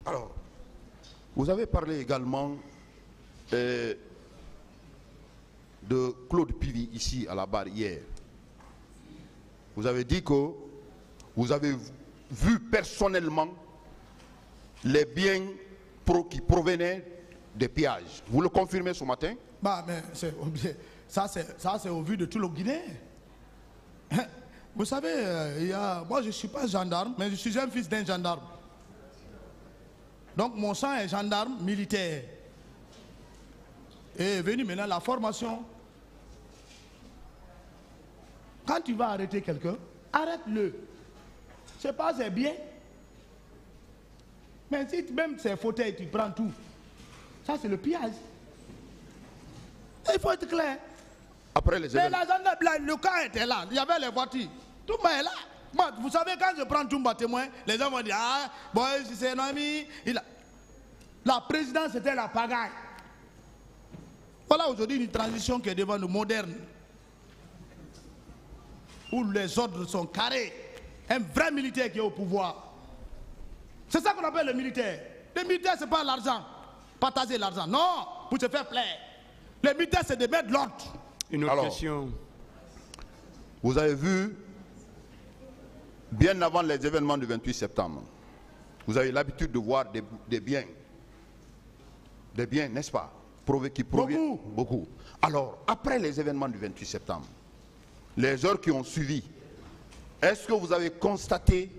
Alors, vous avez parlé également de Claude Pivy ici à la barre hier. Vous avez dit que vous avez vu personnellement les biens qui provenaient des pillages. Vous le confirmez ce matin? Bah, mais ça c'est au vu de tout le Guinéen. Vous savez, moi je ne suis pas gendarme, mais je suis un fils d'un gendarme. Donc mon sang est gendarme militaire. Et est venu maintenant la formation. Quand tu vas arrêter quelqu'un, arrête-le. Je sais pas, c'est bien. Mais si même ces fauteuils, tu prends tout, ça c'est le pillage. Il faut être clair. Après les événements. Mais la gendarmerie, le cas était là, il y avait les voitures. Tout le monde est là. Moi, vous savez, quand je prends Toumba témoin, les gens vont dire, ah, bon, c'est un ami. La présidence, c'était la pagaille. Voilà aujourd'hui une transition qui est devant nous, moderne. Où les ordres sont carrés. Un vrai militaire qui est au pouvoir. C'est ça qu'on appelle le militaire. Le militaire, ce n'est pas l'argent. Partager l'argent. Non, pour se faire plaire. Le militaire, c'est de mettre l'ordre. Une autre question. Vous avez vu, bien avant les événements du 28 septembre, vous avez l'habitude de voir des biens. Des biens, n'est-ce pas? Qui proviennent beaucoup. Alors, après les événements du 28 septembre, les heures qui ont suivi, est-ce que vous avez constaté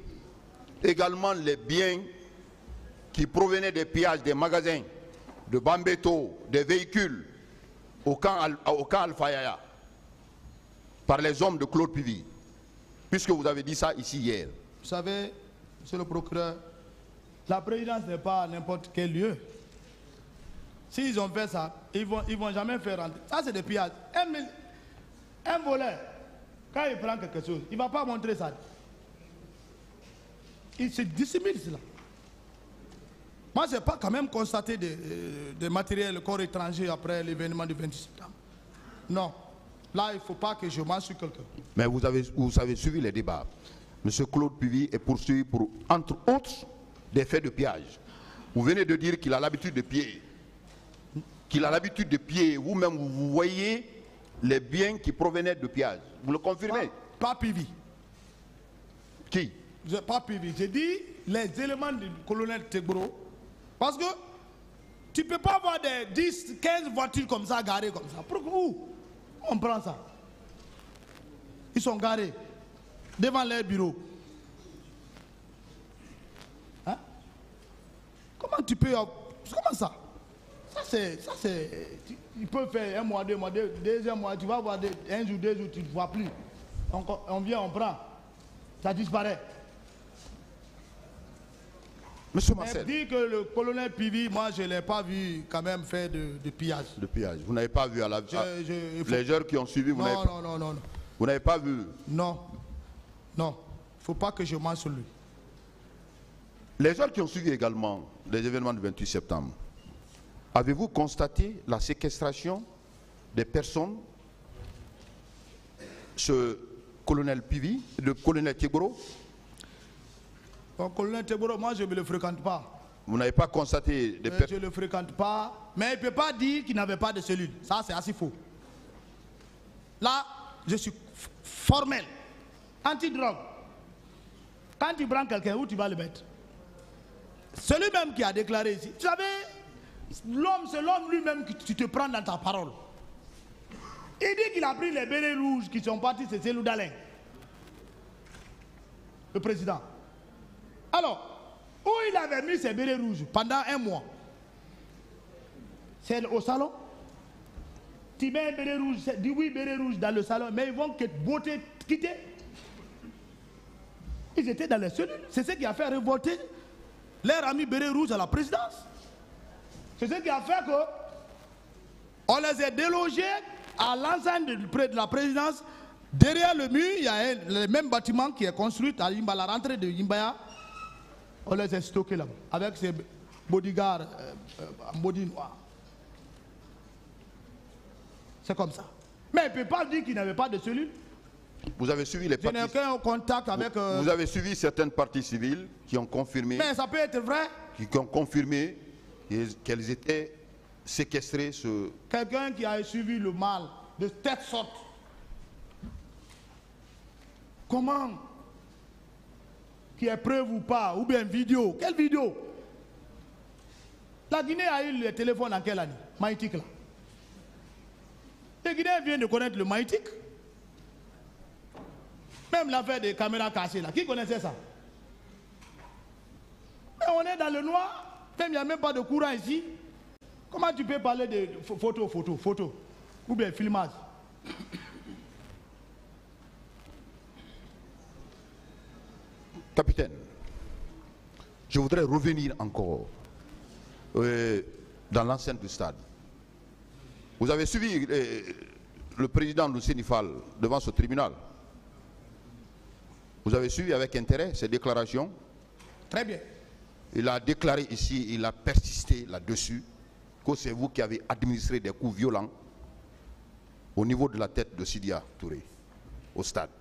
également les biens qui provenaient des pillages des magasins, de Bambeto, des véhicules au camp Alpha Yaya, par les hommes de Claude Pivy, puisque vous avez dit ça ici hier? Vous savez, monsieur le procureur, la présidence n'est pas n'importe quel lieu. S'ils ont fait ça, ils vont jamais faire rentrer. Ça, c'est des pillages. Un voleur, quand il prend quelque chose, il ne va pas montrer ça. Il se dissimule cela. Moi, je n'ai pas quand même constaté des matériels corps étrangers après l'événement du 26 septembre. Non. Là, il ne faut pas que je m'en suis quelqu'un. Mais vous avez suivi les débats. Monsieur Claude Pivy est poursuivi pour, entre autres, des faits de pillage. Vous venez de dire qu'il a l'habitude de piller. Qu'il a l'habitude de piller. Vous-même, vous voyez les biens qui provenaient de pillage. Vous le confirmez? Pas Pivy. Qui? Pas Pivy. J'ai dit les éléments du colonel Tegboro. Parce que tu ne peux pas avoir des 10, 15 voitures comme ça, garées comme ça. Pourquoi? Où on prend ça? Ils sont garés devant leur bureau. Hein? Comment tu peux... Comment ça? Ça c'est... Il peut faire un mois, 2 mois, deuxième mois, tu vas voir un jour, 2 jours, tu ne vois plus. On vient, on prend. Ça disparaît. Monsieur Marcel. Dit que le colonel Pivy, moi je ne l'ai pas vu quand même faire de pillage. De pillage. Vous n'avez pas vu à la... Les heures qui ont suivi, vous n'avez pas... Non. Vous n'avez pas vu? Non. Il ne faut pas que je mange sur lui. Les heures qui ont suivi également les événements du 28 septembre, avez-vous constaté la séquestration des personnes, ce colonel Pivy, le colonel Tegboro? Le colonel Tegboro, moi je ne le fréquente pas. Vous n'avez pas constaté des personnes? Je ne le fréquente pas, mais il ne peut pas dire qu'il n'avait pas de cellule. Ça c'est assez faux. Là, je suis formel, anti-drogue. Quand tu prends quelqu'un, où tu vas le mettre? Celui-même qui a déclaré ici. Vous savez, l'homme, c'est l'homme lui-même que tu te prends dans ta parole. Il dit qu'il a pris les bérets rouges qui sont partis, c'est Cellou Dalein, le président. Alors, où il avait mis ses bérets rouges pendant 1 mois? C'est au salon. Tu mets un béret rouge, 18 bérets rouges dans le salon, mais ils vont quitter. Ils étaient dans les cellules. C'est ce qui a fait révolter leur ami béret rouge à la présidence. C'est ce qui a fait que on les a délogés à l'enceinte de la présidence. Derrière le mur, il y a le même bâtiment qui est construit à Yimba, la rentrée de Yimbaya. On les a stockés là-bas, avec ces bodyguards en body noir. C'est comme ça. Mais il ne peut pas dire qu'il n'avait pas de cellule. Vous avez suivi les parties... Je n'ai aucun contact avec... Vous avez suivi certaines parties civiles qui ont confirmé... Mais ça peut être vrai. qui ont confirmé qu'elles étaient séquestrées. Quelqu'un qui a suivi le mal de telle sorte. Comment? Qui est preuve ou pas? Ou bien vidéo? Quelle vidéo? La Guinée a eu le téléphone en quelle année? Maïtik là. Les Guinéens viennent de connaître le Maïtik. Même l'affaire des caméras cachées là. Qui connaissait ça? Mais on est dans le noir. Même il n'y a même pas de courant ici. Comment tu peux parler de photo ou bien filmage? Capitaine, je voudrais revenir encore dans l'enceinte du stade. Vous avez suivi le président Luceni Fall devant ce tribunal. Vous avez suivi avec intérêt ses déclarations. Très bien. Il a déclaré ici, il a persisté là-dessus, que c'est vous qui avez administré des coups violents au niveau de la tête de Sidia Touré, au stade.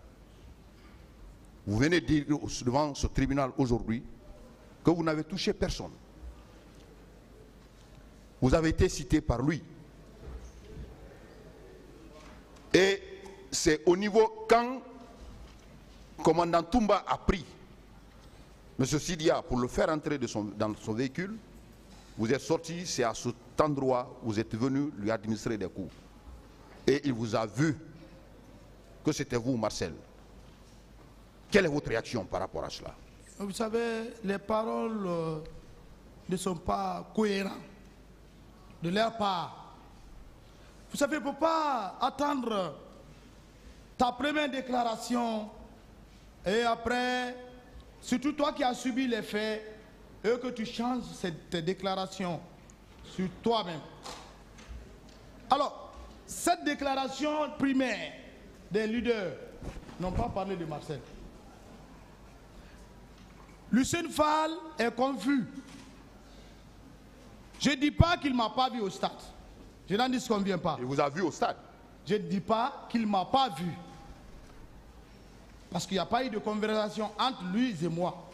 Vous venez dire devant ce tribunal aujourd'hui que vous n'avez touché personne. Vous avez été cité par lui. Et c'est au niveau quand commandant Toumba a pris M. Sidia pour le faire entrer dans son véhicule, vous êtes sorti, c'est à cet endroit où vous êtes venu lui administrer des coups. Et il vous a vu que c'était vous, Marcel. Quelle est votre réaction par rapport à cela? Vous savez, les paroles ne sont pas cohérentes de leur part. Vous savez, il ne faut pas attendre ta première déclaration et après, surtout toi qui as subi les faits, et que tu changes cette déclaration sur toi-même. Alors, cette déclaration primaire des leaders n'ont pas parlé de Marcel. Lucien Fall est confus. Je ne dis pas qu'il ne m'a pas vu au stade. Je n'en disconviens pas. Il vous a vu au stade? Je ne dis pas qu'il ne m'a pas vu. Parce qu'il n'y a pas eu de conversation entre lui et moi.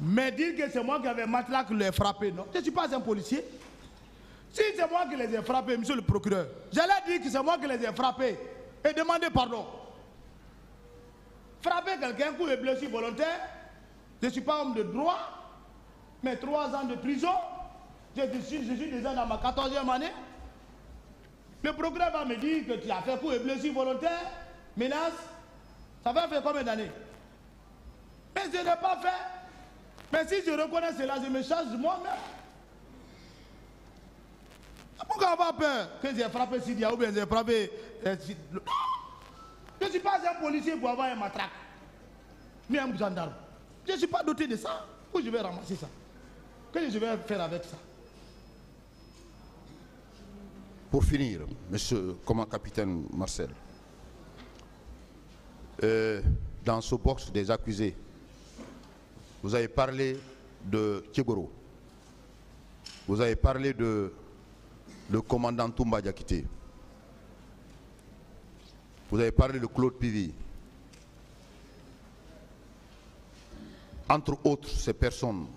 Mais dire que c'est moi qui avais matelas qui les frappé, non. Je ne suis pas un policier. Si c'est moi qui les ai frappés, monsieur le procureur, j'allais dire que c'est moi qui les ai frappés et demander pardon. Frapper quelqu'un, coup de blessure volontaire, je ne suis pas homme de droit, mais 3 ans de prison, je suis déjà dans ma 14e année. Le procureur va me dire que tu as fait coup de blessure volontaire, menace, ça va faire combien d'années? Mais je n'ai pas fait. Mais si je reconnais cela, je me charge de moi-même. Pourquoi avoir peur que j'ai frappé Sidia ou bien j'ai frappé... Je ne suis pas un policier pour avoir un matraque, ni un gendarme. Je ne suis pas doté de ça. Où je vais ramasser ça? Qu'est-ce que je vais faire avec ça? Pour finir, monsieur, comment capitaine Marcel, dans ce box des accusés, vous avez parlé de Tchegoro. Vous avez parlé de commandant Toumba Diakité. Vous avez parlé de Claude Pivi. Entre autres, ces personnes.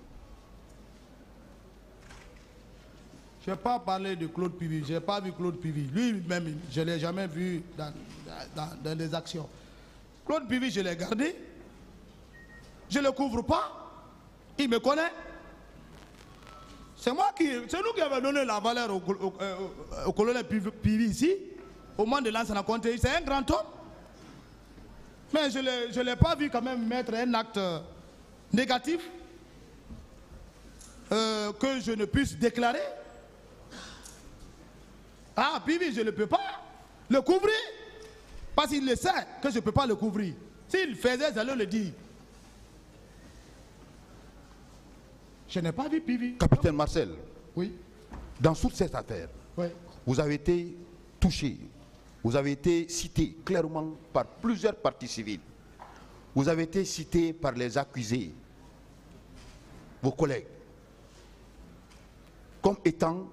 Je n'ai pas parlé de Claude Pivi. Je n'ai pas vu Claude Pivi. Lui-même, je ne l'ai jamais vu dans des actions. Claude Pivi, je l'ai gardé. Je ne le couvre pas. Il me connaît. C'est nous qui avons donné la valeur au colonel Pivi ici. Au moment de l'ancien comté, c'est un grand homme. Mais je ne l'ai pas vu quand même mettre un acte négatif que je ne puisse déclarer. Ah, Pivi, je ne peux pas le couvrir. Parce qu'il le sait que je ne peux pas le couvrir. S'il faisait, j'allais le dire. Je n'ai pas vu Pivi. Capitaine Marcel, oui. Dans toute cette affaire, Oui. vous avez été touché. Vous avez été cité clairement par plusieurs parties civiles. Vous avez été cité par les accusés, vos collègues, comme étant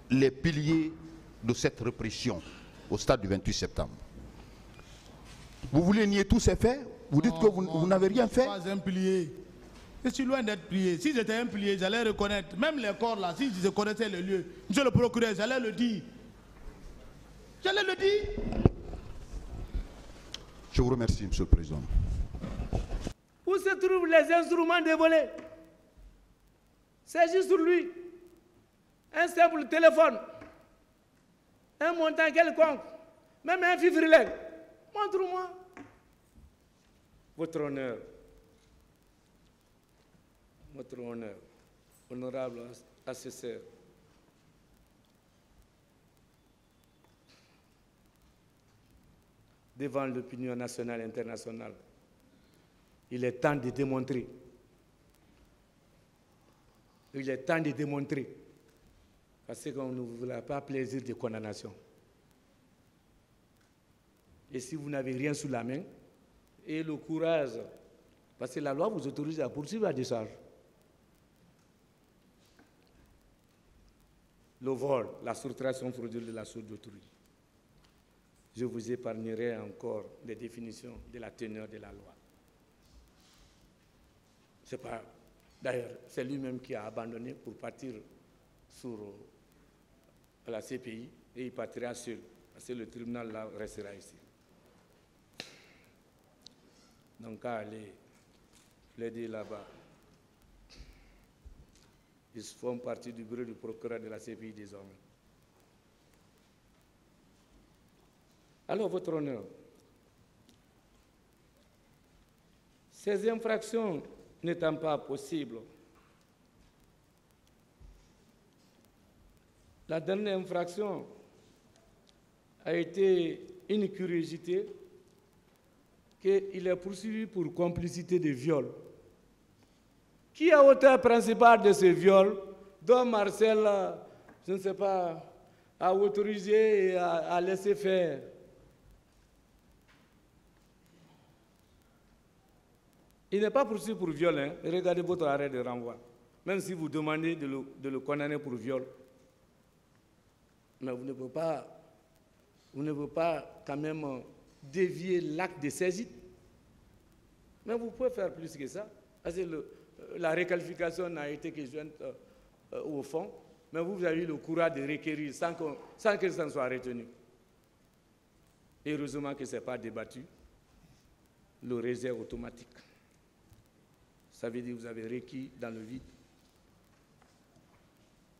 les piliers de cette répression au stade du 28 septembre. Vous voulez nier tous ces faits Vous dites que vous n'avez rien fait. Pas un plié. Je suis loin d'être plié. Si j'étais un plié, j'allais reconnaître. Même les corps là, si je connaissais le lieu, monsieur le procureur, j'allais le dire. J'allais le dire. Je vous remercie, monsieur le président. Où se trouvent les instruments dévolés? C'est juste sur lui. Un simple téléphone. Un montant quelconque. Même un fibrillaire. Montre-moi. Votre honneur. Votre honneur. Honorable assesseur. Devant l'opinion nationale et internationale, il est temps de démontrer. Il est temps de démontrer. Parce qu'on ne vous a pas plaisir de condamnation. Et si vous n'avez rien sous la main, et le courage, parce que la loi vous autorise à poursuivre à décharge. Le vol, la soustraction frauduleuse de la chose d'autrui. Je vous épargnerai encore les définitions de la teneur de la loi. C'est pas, d'ailleurs, c'est lui-même qui a abandonné pour partir sur la CPI et il partira seul, parce que le tribunal là restera ici. Donc, à aller plaider là-bas, ils font partie du bureau du procureur de la CPI désormais. Alors, votre honneur, ces infractions n'étant pas possibles, la dernière infraction a été une curiosité qu'il est poursuivi pour complicité de viol. Qui est auteur principal de ce viol, dont Marcel, je ne sais pas, a autorisé et a laissé faire? Il n'est pas poursuivi pour viol, hein. Regardez votre arrêt de renvoi. Même si vous demandez de le condamner pour viol. Mais vous ne pouvez pas quand même dévier l'acte de saisie. Mais vous pouvez faire plus que ça. Parce que la réqualification n'a été que jointe au fond. Mais vous avez eu le courage de requérir sans que ça ne soit retenu. Et heureusement que ce n'est pas débattu. Le réserve automatique. Ça veut dire que vous avez requis dans le vide.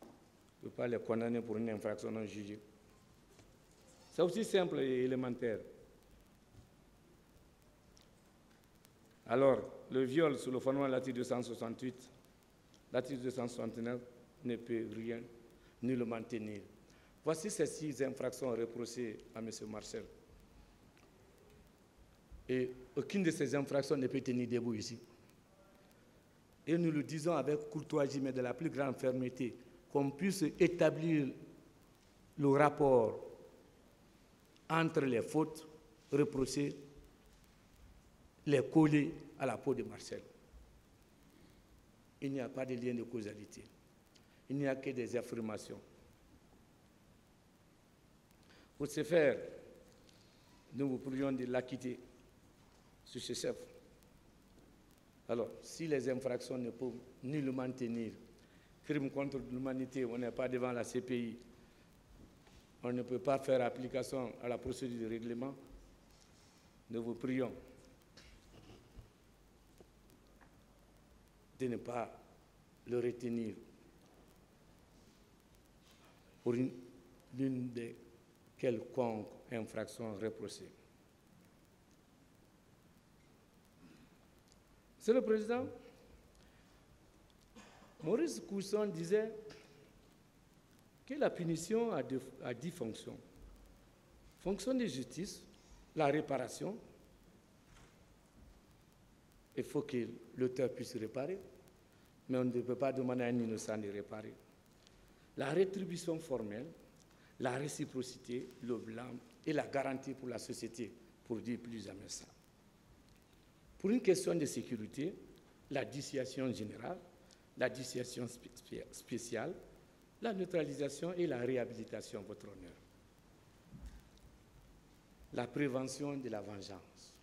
Vous ne pouvez pas les condamner pour une infraction non jugée. C'est aussi simple et élémentaire. Alors, le viol sous le fondement de l'article 268, l'article 269 ne peut rien nullement tenir. Voici ces 6 infractions reprochées à M. Marcel. Et aucune de ces infractions ne peut tenir debout ici. Et nous le disons avec courtoisie, mais de la plus grande fermeté, qu'on puisse établir le rapport entre les fautes reprochées, les coller à la peau de Marcel. Il n'y a pas de lien de causalité. Il n'y a que des affirmations. Pour ce faire, nous vous prions de l'acquitter sur ce chef. Alors, si les infractions ne peuvent nullement tenir, crime contre l'humanité, on n'est pas devant la CPI, on ne peut pas faire application à la procédure de règlement, nous vous prions de ne pas le retenir pour l'une des quelconques infractions reprochées. Monsieur le Président, Maurice Cousson disait que la punition a 10 fonctions. Fonction de justice, la réparation. Il faut que l'auteur puisse réparer, mais on ne peut pas demander à un innocent de réparer. La rétribution formelle, la réciprocité, le blâme et la garantie pour la société, pour dire plus jamais ça. Pour une question de sécurité, la dissuasion générale, la dissuasion spéciale, la neutralisation et la réhabilitation, votre honneur. La prévention de la vengeance.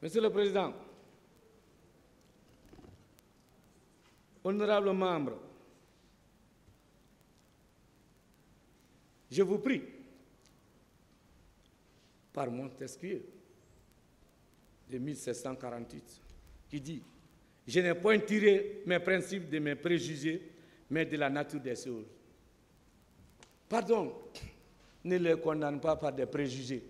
Monsieur le Président, honorables membres, je vous prie, par Montesquieu de 1748, qui dit « Je n'ai point tiré mes principes de mes préjugés, mais de la nature des choses. » Pardon, ne les condamne pas par des préjugés.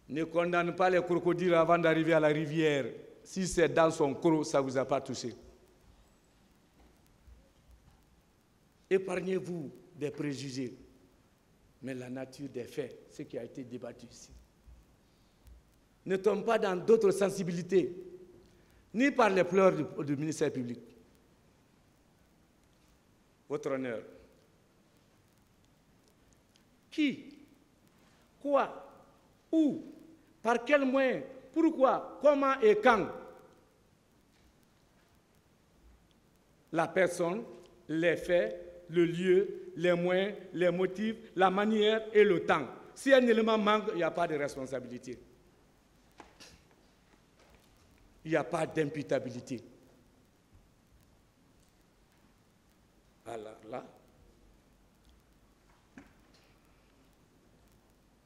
Ne condamne pas les crocodiles avant d'arriver à la rivière. Si c'est dans son croc, ça ne vous a pas touché. Épargnez-vous des préjugés, mais la nature des faits, ce qui a été débattu ici. Ne tombe pas dans d'autres sensibilités, ni par les pleurs du ministère public. Votre honneur. Qui, quoi, où, par quel moyen, pourquoi, comment et quand la personne, les faits, le lieu, les moyens, les motifs, la manière et le temps. Si un élément manque, il n'y a pas de responsabilité. Il n'y a pas d'imputabilité. Alors là,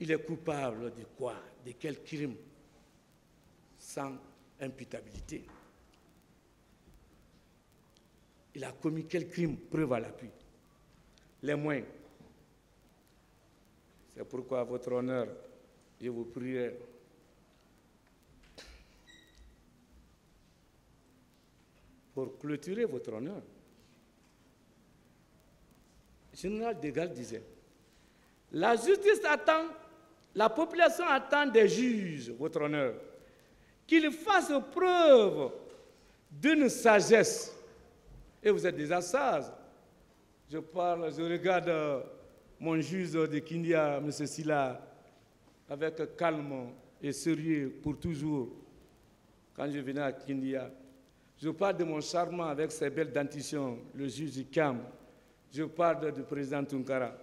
il est coupable de quoi? De quel crime? Sans imputabilité. Il a commis quel crime? Preuve à l'appui. Les moyens. C'est pourquoi, votre honneur, je vous prierai pour clôturer votre honneur. Le général de Gaulle disait, la justice attend, la population attend des juges, votre honneur, qu'ils fassent preuve d'une sagesse. Et vous êtes déjà sage. Je regarde mon juge de Kindia, M. Silla, avec calme et sérieux pour toujours, quand je venais à Kindia. Je parle de mon charmant avec ses belles dentitions, le juge Kam. Je parle du président Tunkara,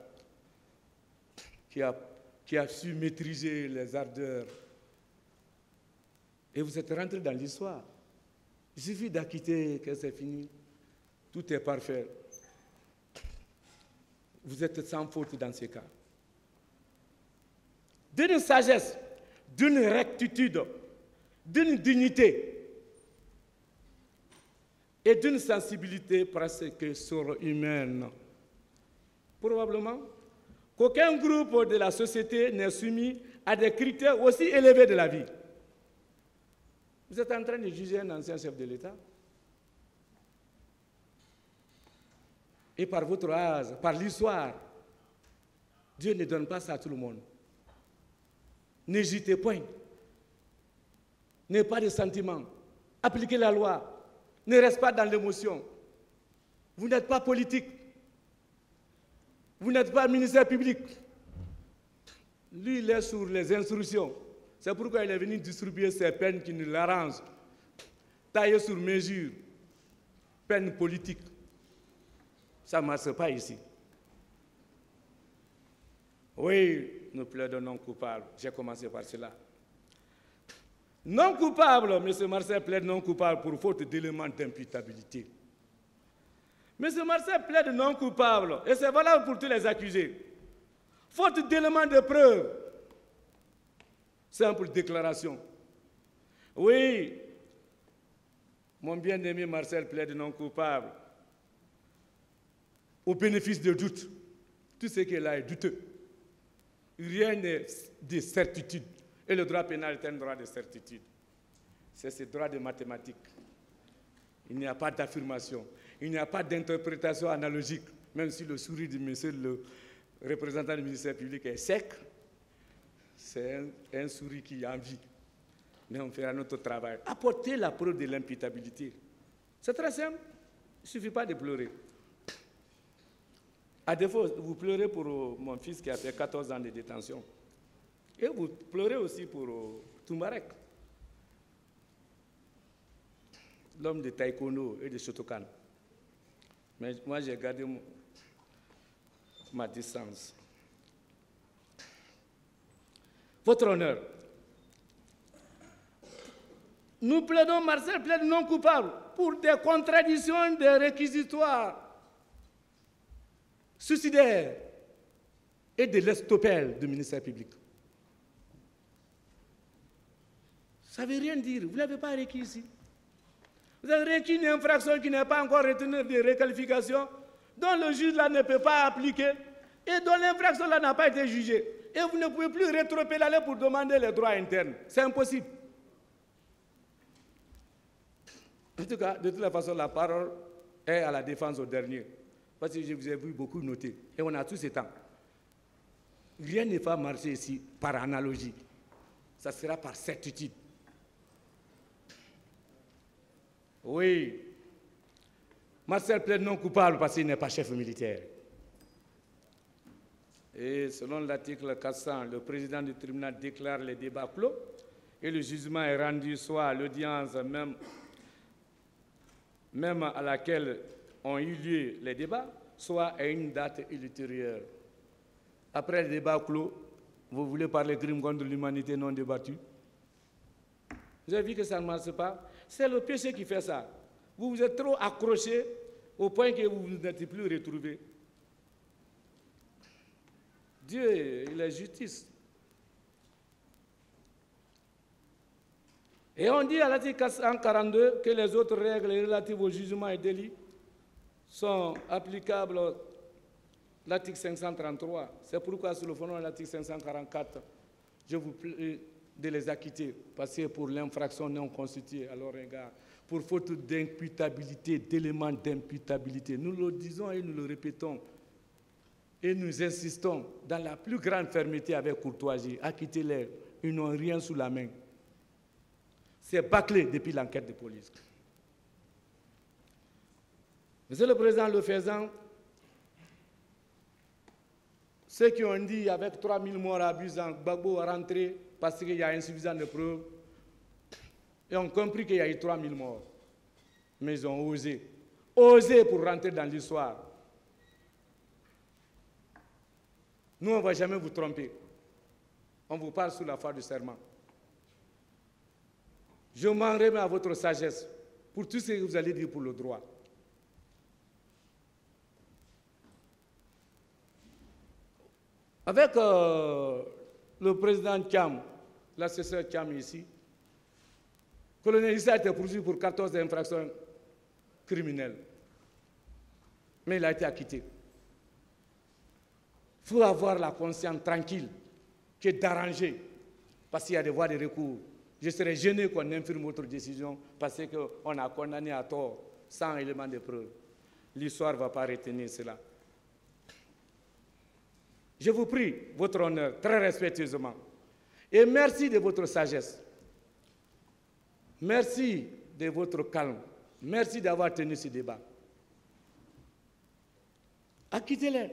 qui a su maîtriser les ardeurs. Et vous êtes rentré dans l'histoire. Il suffit d'acquitter que c'est fini. Tout est parfait. Vous êtes sans faute dans ces cas. D'une sagesse, d'une rectitude, d'une dignité et d'une sensibilité presque surhumaine. Probablement qu'aucun groupe de la société n'est soumis à des critères aussi élevés de la vie. Vous êtes en train de juger un ancien chef de l'État. Et par votre âge, par l'histoire, Dieu ne donne pas ça à tout le monde. N'hésitez point. N'ayez pas de sentiments. Appliquez la loi. Ne restez pas dans l'émotion. Vous n'êtes pas politique. Vous n'êtes pas ministère public. Lui, il est sur les instructions. C'est pourquoi il est venu distribuer ces peines qui nous l'arrangent. Taillées sur mesure. Peines politiques. Ça ne marche pas ici. Oui, nous plaidons non coupables. J'ai commencé par cela. Non coupable, M. Marcel plaide non coupable pour faute d'éléments d'imputabilité. M. Marcel plaide non coupable, et c'est valable pour tous les accusés. Faute d'éléments de preuve. Simple déclaration. Oui, mon bien-aimé Marcel plaide non coupable. Au bénéfice de doute. Tout ce qui est là est douteux. Rien n'est de certitude. Et le droit pénal est un droit de certitude. C'est ce droit de mathématiques. Il n'y a pas d'affirmation. Il n'y a pas d'interprétation analogique. Même si le sourire de monsieur le représentant du ministère public est sec, c'est un sourire qui a envie. Mais on fera notre travail. Apportez la preuve de l'imputabilité. C'est très simple. Il ne suffit pas de pleurer. À défaut, vous pleurez pour mon fils qui a fait 14 ans de détention. Et vous pleurez aussi pour Toumbarek, l'homme de Taekwondo et de Shotokan. Mais moi, j'ai gardé ma distance. Votre honneur, Nous plaidons, Marcel plaide non coupable pour des contradictions des réquisitoires suicidaires et de l'estoupel du ministère public. Ça ne veut rien dire. Vous ne l'avez pas requis ici. Vous avez requis une infraction qui n'est pas encore retenue de réqualification, dont le juge là ne peut pas appliquer et dont l'infraction là n'a pas été jugée. Et vous ne pouvez plus rétropédaler pour demander les droits internes. C'est impossible. En tout cas, de toute la façon, la parole est à la défense au dernier. Parce que je vous ai vu beaucoup noter. Et on a tous ces temps. Rien ne va marcher ici par analogie. Ça sera par certitude. Oui. Marcel plaide non coupable parce qu'il n'est pas chef militaire. Et selon l'article 400, le président du tribunal déclare les débats clos et le jugement est rendu soit à l'audience même à laquelle ont eu lieu les débats, soit à une date ultérieure. Après le débat clos, vous voulez parler crime contre l'humanité non débattu? Vous avez vu que ça ne marche pas? C'est le péché qui fait ça. Vous vous êtes trop accrochés au point que vous n'êtes plus retrouvés. Dieu, il est justice. Et on dit à l'article 442 que les autres règles relatives au jugement et délits sont applicables à l'article 533. C'est pourquoi, sur le fondement de l'article 544, je vous prie de les acquitter, parce que pour l'infraction non constituée à leur égard, pour faute d'imputabilité, d'éléments d'imputabilité. Nous le disons et nous le répétons, et nous insistons dans la plus grande fermeté avec courtoisie. Acquittez-les, ils n'ont rien sous la main. C'est bâclé depuis l'enquête de police. Monsieur le Président, le faisant, ceux qui ont dit avec 3000 morts abusants, Gbagbo a rentré parce qu'il y a insuffisance de preuves, et ont compris qu'il y a eu 3000 morts. Mais ils ont osé pour rentrer dans l'histoire. Nous, on ne va jamais vous tromper. On vous parle sous la foi du serment. Je m'en remets à votre sagesse pour tout ce que vous allez dire pour le droit. Avec le président Thiam, l'assesseur Thiam ici, le colonel Issa a été poursuivi pour 14 infractions criminelles. Mais il a été acquitté. Il faut avoir la conscience tranquille, qui est d'arranger, parce qu'il y a des voies de recours. Je serais gêné qu'on infirme votre décision parce qu'on a condamné à tort sans élément de preuve. L'histoire ne va pas retenir cela. Je vous prie, votre honneur, très respectueusement, et merci de votre sagesse. Merci de votre calme. Merci d'avoir tenu ce débat. Acquittez-les,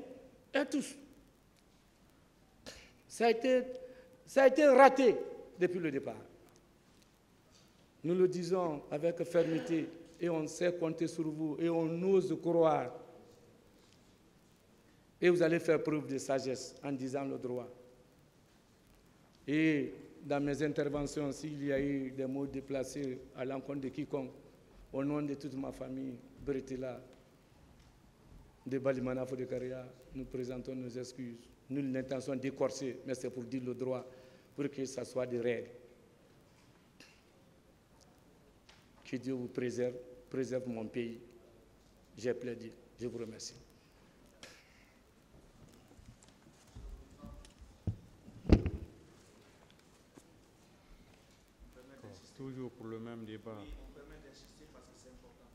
et tous. Ça a été raté depuis le départ. Nous le disons avec fermeté et on sait compter sur vous et on ose croire. Et vous allez faire preuve de sagesse en disant le droit. Et dans mes interventions, s'il y a eu des mots déplacés à l'encontre de quiconque, au nom de toute ma famille, Bretela, de Balimana Fodekaria, nous présentons nos excuses. Nulle l'intention d'écorcer, mais c'est pour dire le droit, pour que ça soit des règles. Que Dieu vous préserve, préserve mon pays. J'ai plaidé. Je vous remercie. Toujours pour le même débat. Oui, on permet d'insister parce que c'est important.